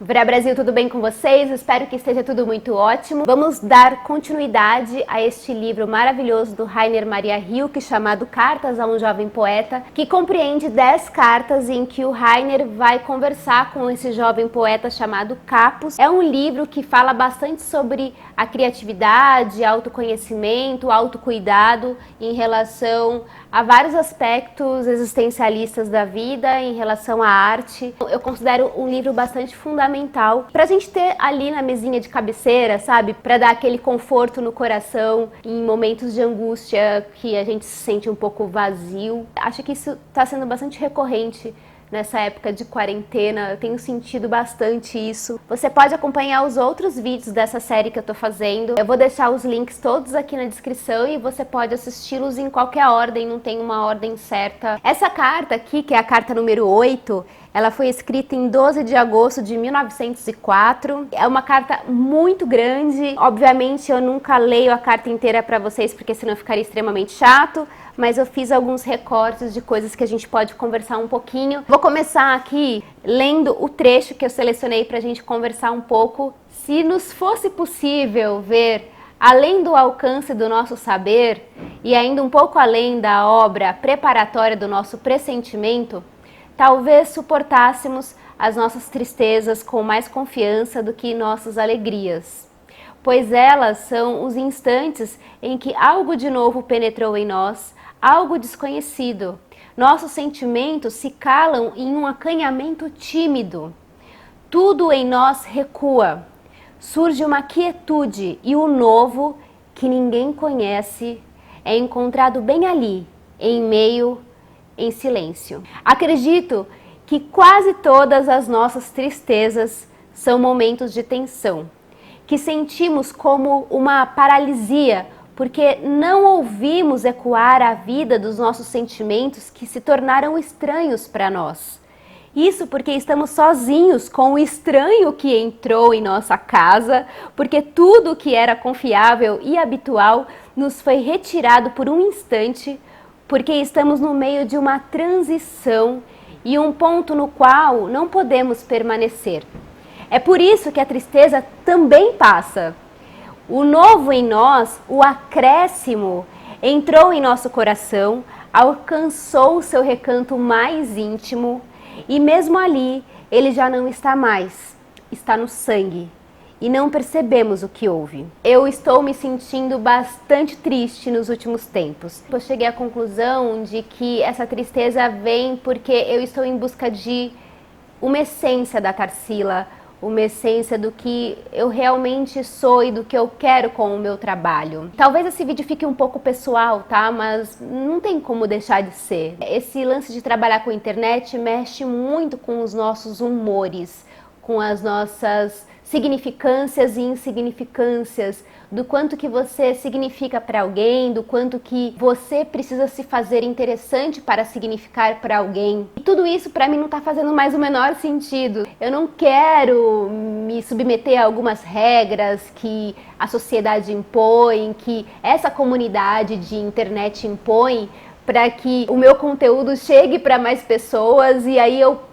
Vera Brasil, tudo bem com vocês? Espero que esteja tudo muito ótimo. Vamos dar continuidade a este livro maravilhoso do Rainer Maria Rilke, chamado Cartas a um Jovem Poeta, que compreende 10 cartas em que o Rainer vai conversar com esse jovem poeta chamado Capus. É um livro que fala bastante sobre a criatividade, autoconhecimento, autocuidado em relação a vários aspectos existencialistas da vida, em relação à arte. Eu considero um livro bastante fundamental para a gente ter ali na mesinha de cabeceira, sabe? Para dar aquele conforto no coração em momentos de angústia que a gente se sente um pouco vazio. Acho que isso está sendo bastante recorrente nessa época de quarentena, eu tenho sentido bastante isso. Você pode acompanhar os outros vídeos dessa série que eu tô fazendo. Eu vou deixar os links todos aqui na descrição e você pode assisti-los em qualquer ordem, não tem uma ordem certa. Essa carta aqui, que é a carta número 8, ela foi escrita em 12 de agosto de 1904. É uma carta muito grande. Obviamente eu nunca leio a carta inteira para vocês, porque senão ficaria extremamente chato. Mas eu fiz alguns recortes de coisas que a gente pode conversar um pouquinho. Vou começar aqui lendo o trecho que eu selecionei para a gente conversar um pouco. Se nos fosse possível ver além do alcance do nosso saber e ainda um pouco além da obra preparatória do nosso pressentimento, talvez suportássemos as nossas tristezas com mais confiança do que nossas alegrias, pois elas são os instantes em que algo de novo penetrou em nós, algo desconhecido. Nossos sentimentos se calam em um acanhamento tímido. Tudo em nós recua. Surge uma quietude e o novo, que ninguém conhece, é encontrado bem ali, em meio, em silêncio. Acredito que quase todas as nossas tristezas são momentos de tensão, que sentimos como uma paralisia, porque não ouvimos ecoar a vida dos nossos sentimentos que se tornaram estranhos para nós. Isso porque estamos sozinhos com o estranho que entrou em nossa casa, porque tudo que era confiável e habitual nos foi retirado por um instante, porque estamos no meio de uma transição e um ponto no qual não podemos permanecer. É por isso que a tristeza também passa. O novo em nós, o acréscimo, entrou em nosso coração, alcançou seu recanto mais íntimo e mesmo ali ele já não está mais, está no sangue e não percebemos o que houve. Eu estou me sentindo bastante triste nos últimos tempos. Eu cheguei à conclusão de que essa tristeza vem porque eu estou em busca de uma essência da Tarsila, uma essência do que eu realmente sou e do que eu quero com o meu trabalho. Talvez esse vídeo fique um pouco pessoal, tá? Mas não tem como deixar de ser. Esse lance de trabalhar com a internet mexe muito com os nossos humores, com as nossas significâncias e insignificâncias, do quanto que você significa para alguém, do quanto que você precisa se fazer interessante para significar para alguém. E tudo isso para mim não está fazendo mais o menor sentido. Eu não quero me submeter a algumas regras que a sociedade impõe, que essa comunidade de internet impõe, para que o meu conteúdo chegue para mais pessoas e aí eu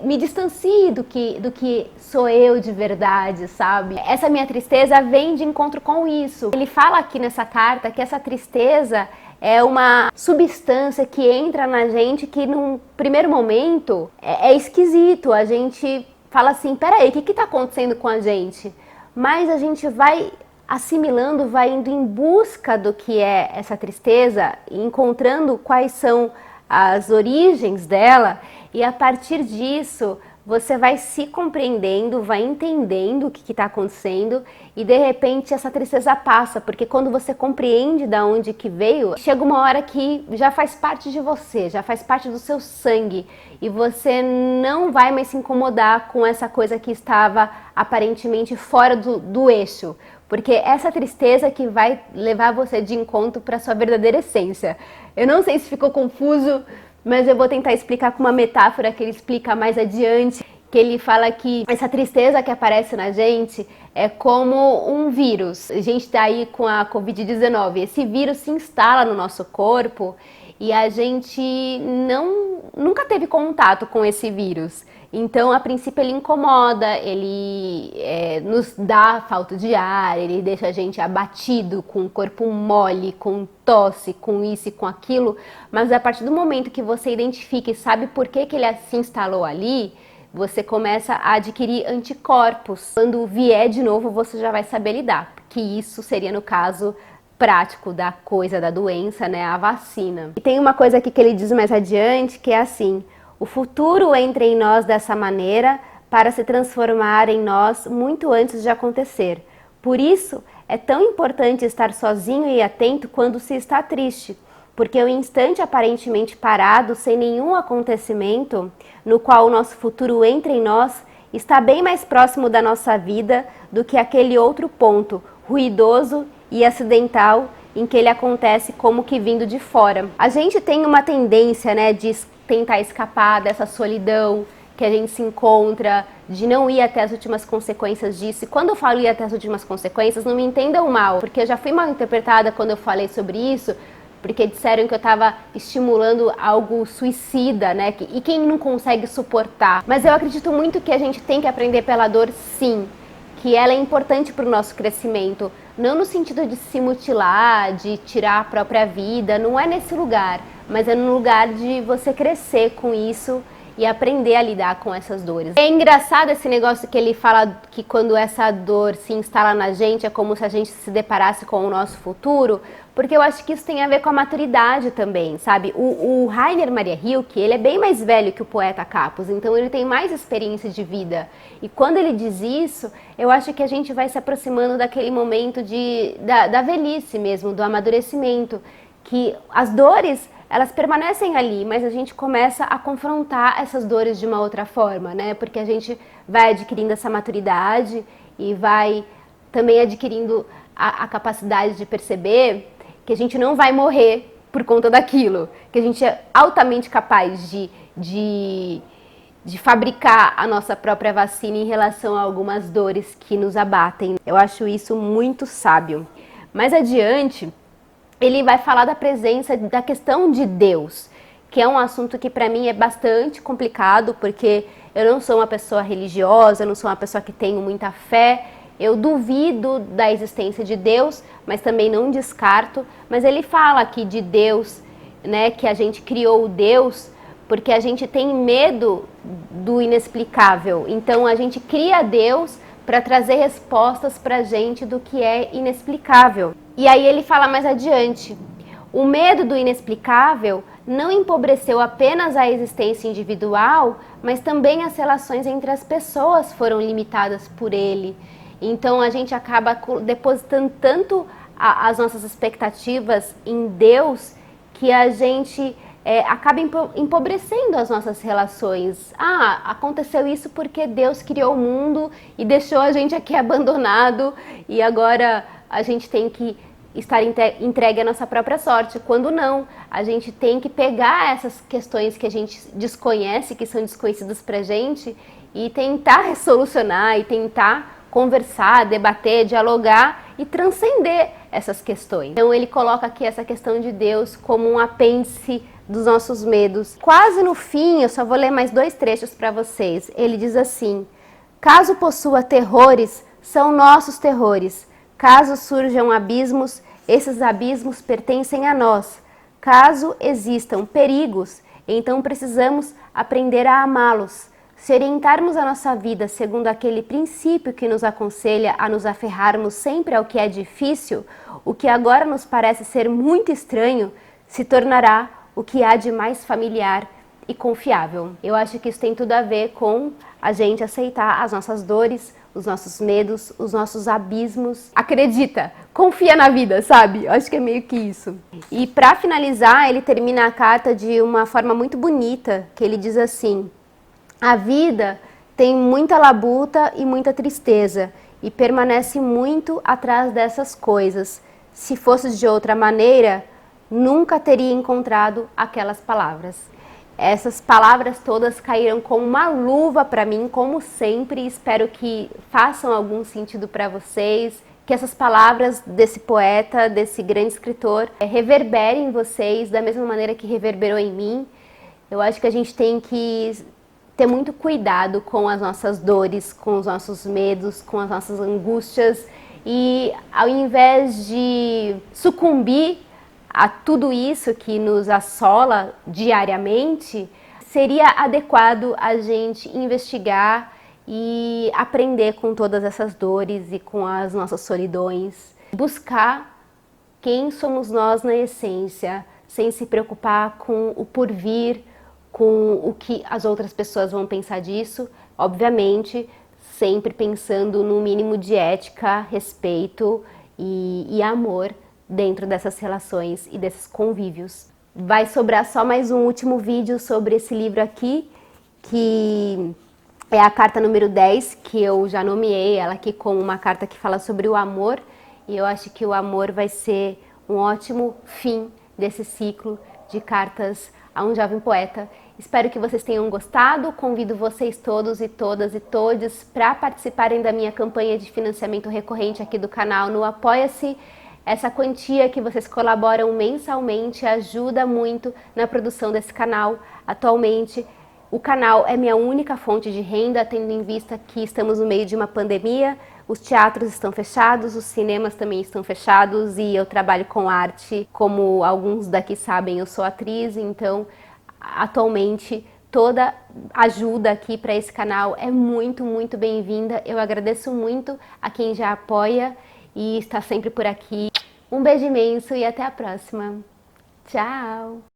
me distancie do que sou eu de verdade, sabe? Essa minha tristeza vem de encontro com isso. Ele fala aqui nessa carta que essa tristeza é uma substância que entra na gente que num primeiro momento é esquisito. A gente fala assim, peraí, o que tá acontecendo com a gente? Mas a gente vai assimilando, vai indo em busca do que é essa tristeza, encontrando quais são as origens dela, e a partir disso você vai se compreendendo, vai entendendo o que está acontecendo e de repente essa tristeza passa, porque quando você compreende de onde que veio, chega uma hora que já faz parte de você, já faz parte do seu sangue e você não vai mais se incomodar com essa coisa que estava aparentemente fora do eixo. Porque essa tristeza que vai levar você de encontro para sua verdadeira essência. Eu não sei se ficou confuso, mas eu vou tentar explicar com uma metáfora que ele explica mais adiante, que ele fala que essa tristeza que aparece na gente é como um vírus. A gente está aí com a Covid-19, esse vírus se instala no nosso corpo e a gente nunca teve contato com esse vírus. Então, a princípio, ele incomoda, ele nos dá falta de ar, ele deixa a gente abatido, com o corpo mole, com tosse, com isso e com aquilo. Mas a partir do momento que você identifica e sabe por que ele se instalou ali, você começa a adquirir anticorpos. Quando vier de novo, você já vai saber lidar, que isso seria, no caso prático da coisa, da doença, né, a vacina. E tem uma coisa aqui que ele diz mais adiante, que é assim: o futuro entra em nós dessa maneira para se transformar em nós muito antes de acontecer. Por isso, é tão importante estar sozinho e atento quando se está triste, porque o instante aparentemente parado, sem nenhum acontecimento, no qual o nosso futuro entra em nós, está bem mais próximo da nossa vida do que aquele outro ponto, ruidoso e acidental, em que ele acontece como que vindo de fora. A gente tem uma tendência, né, de tentar escapar dessa solidão que a gente se encontra, de não ir até as últimas consequências disso. E quando eu falo ir até as últimas consequências, não me entendam mal, porque eu já fui mal interpretada quando eu falei sobre isso, porque disseram que eu estava estimulando algo suicida, né? E quem não consegue suportar. Mas eu acredito muito que a gente tem que aprender pela dor, sim, que ela é importante para o nosso crescimento, não no sentido de se mutilar, de tirar a própria vida, não é nesse lugar, mas é no lugar de você crescer com isso e aprender a lidar com essas dores. É engraçado esse negócio que ele fala que quando essa dor se instala na gente, é como se a gente se deparasse com o nosso futuro, porque eu acho que isso tem a ver com a maturidade também, sabe? O Rainer Maria Rilke, ele é bem mais velho que o poeta Capus, então ele tem mais experiência de vida. E quando ele diz isso, eu acho que a gente vai se aproximando daquele momento da velhice mesmo, do amadurecimento, que as dores, elas permanecem ali, mas a gente começa a confrontar essas dores de uma outra forma, né? Porque a gente vai adquirindo essa maturidade e vai também adquirindo a capacidade de perceber que a gente não vai morrer por conta daquilo, que a gente é altamente capaz de fabricar a nossa própria vacina em relação a algumas dores que nos abatem. Eu acho isso muito sábio. Mais adiante, ele vai falar da presença, da questão de Deus, que é um assunto que para mim é bastante complicado, porque eu não sou uma pessoa religiosa, eu não sou uma pessoa que tenho muita fé, eu duvido da existência de Deus, mas também não descarto. Mas ele fala aqui de Deus, né, que a gente criou Deus porque a gente tem medo do inexplicável. Então a gente cria Deus para trazer respostas para a gente do que é inexplicável. E aí ele fala mais adiante: o medo do inexplicável não empobreceu apenas a existência individual, mas também as relações entre as pessoas foram limitadas por ele. Então a gente acaba depositando tanto as nossas expectativas em Deus que a gente acaba empobrecendo as nossas relações. Ah, aconteceu isso porque Deus criou o mundo e deixou a gente aqui abandonado e agora a gente tem que estar entregue à nossa própria sorte. Quando não, a gente tem que pegar essas questões que a gente desconhece, que são desconhecidas pra gente, e tentar solucionar e tentar conversar, debater, dialogar e transcender essas questões. Então ele coloca aqui essa questão de Deus como um apêndice dos nossos medos. Quase no fim, eu só vou ler mais 2 trechos para vocês. Ele diz assim: caso possua terrores, são nossos terrores. Caso surjam abismos, esses abismos pertencem a nós. Caso existam perigos, então precisamos aprender a amá-los. Se orientarmos a nossa vida segundo aquele princípio que nos aconselha a nos aferrarmos sempre ao que é difícil, o que agora nos parece ser muito estranho, se tornará o que há de mais familiar e confiável. Eu acho que isso tem tudo a ver com a gente aceitar as nossas dores, os nossos medos, os nossos abismos. Acredita, confia na vida, sabe? Eu acho que é meio que isso. E para finalizar, ele termina a carta de uma forma muito bonita, que ele diz assim: a vida tem muita labuta e muita tristeza e permanece muito atrás dessas coisas. Se fosse de outra maneira, nunca teria encontrado aquelas palavras. Essas palavras todas caíram como uma luva para mim, como sempre. Espero que façam algum sentido para vocês, que essas palavras desse poeta, desse grande escritor, reverberem em vocês da mesma maneira que reverberou em mim. Eu acho que a gente tem que ter muito cuidado com as nossas dores, com os nossos medos, com as nossas angústias e ao invés de sucumbir a tudo isso que nos assola diariamente, seria adequado a gente investigar e aprender com todas essas dores e com as nossas solidões, buscar quem somos nós na essência, sem se preocupar com o porvir, com o que as outras pessoas vão pensar disso, obviamente sempre pensando no mínimo de ética, respeito e amor dentro dessas relações e desses convívios. Vai sobrar só mais um último vídeo sobre esse livro aqui, que é a carta número 10, que eu já nomeei ela aqui como uma carta que fala sobre o amor, e eu acho que o amor vai ser um ótimo fim desse ciclo de cartas a um jovem poeta. Espero que vocês tenham gostado, convido vocês todos e todas e todes para participarem da minha campanha de financiamento recorrente aqui do canal no Apoia-se. Essa quantia que vocês colaboram mensalmente ajuda muito na produção desse canal. Atualmente, o canal é minha única fonte de renda, tendo em vista que estamos no meio de uma pandemia, os teatros estão fechados, os cinemas também estão fechados e eu trabalho com arte. Como alguns daqui sabem, eu sou atriz, então atualmente toda ajuda aqui para esse canal é muito, muito bem-vinda. Eu agradeço muito a quem já apoia e está sempre por aqui. Um beijo imenso e até a próxima. Tchau!